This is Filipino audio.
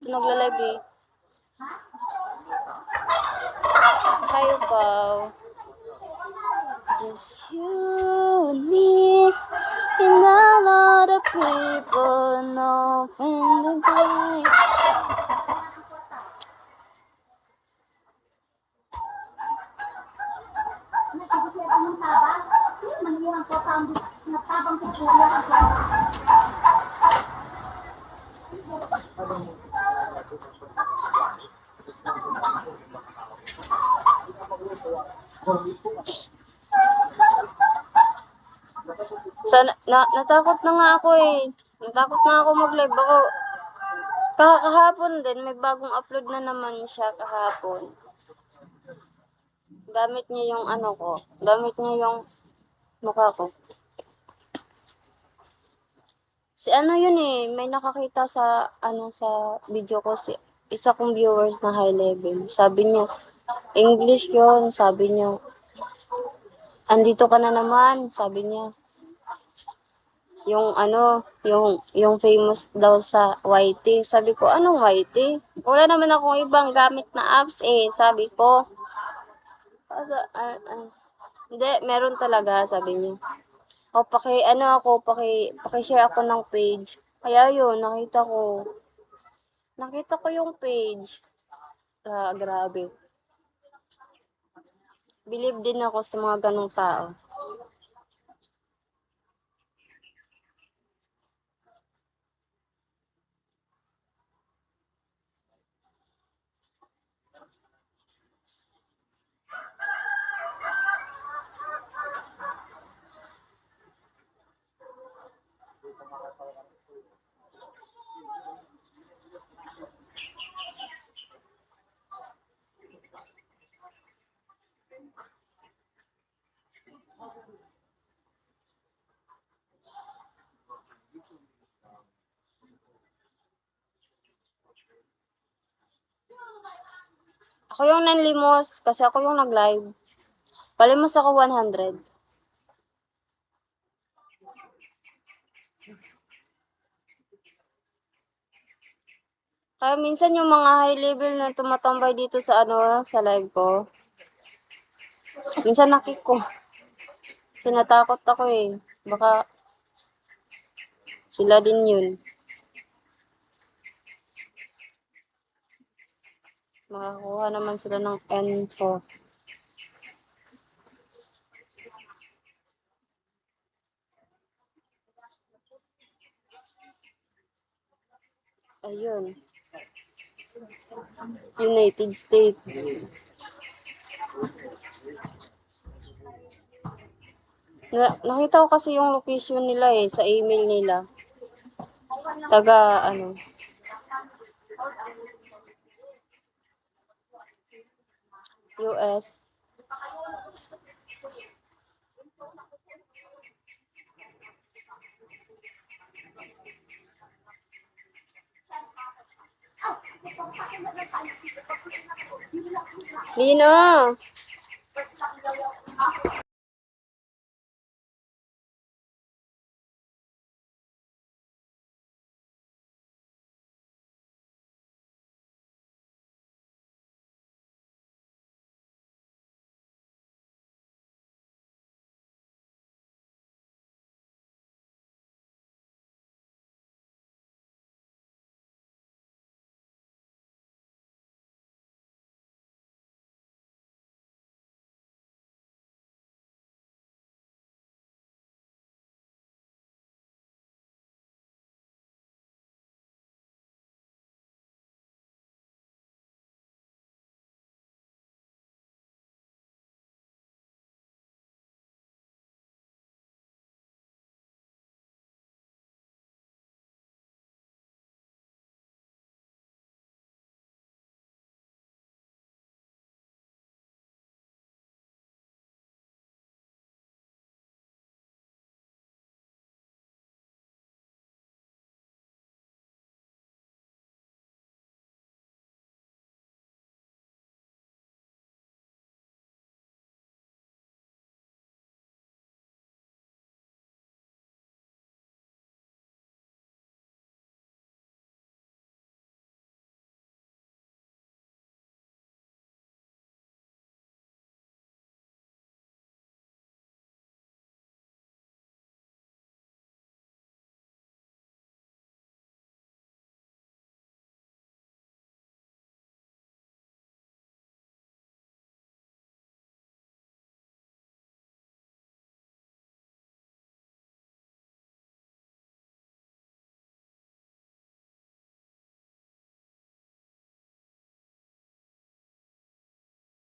Ito nagla-live eh. Kayo pa. Just you and me and a lot of people know when the night. Natakot na nga ako eh. Natakot na ako mag-live. Ako, kahapon din, may bagong upload na naman siya kahapon. Gamit niya yung ano ko. Gamit niya yung mukha ko. Si ano yun eh, may nakakita sa sa video ko, isa kong viewers na high level. Sabi niya, English yun, sabi niya. Andito ka na naman, sabi niya. Yung famous daw sa YT. Sabi ko, anong YT? Wala naman akong ibang gamit na apps eh, sabi ko. Hindi, meron talaga, sabi niya. O, paki-share ako ng page. Kaya yun, nakita ko yung page. Grabe. Believe din ako sa mga ganong tao. Ako yung nanlimos kasi ako yung nag-live. Palimos ako 100. Kaya minsan yung mga high level na tumatambay dito sa sa live ko. Minsan nakik ko. Sinatakot ako eh. Baka sila din yun. Makakuha naman sila ng info. Ayun. United States. Nakita ko kasi yung location nila eh, sa email nila. Taga, US. Lino!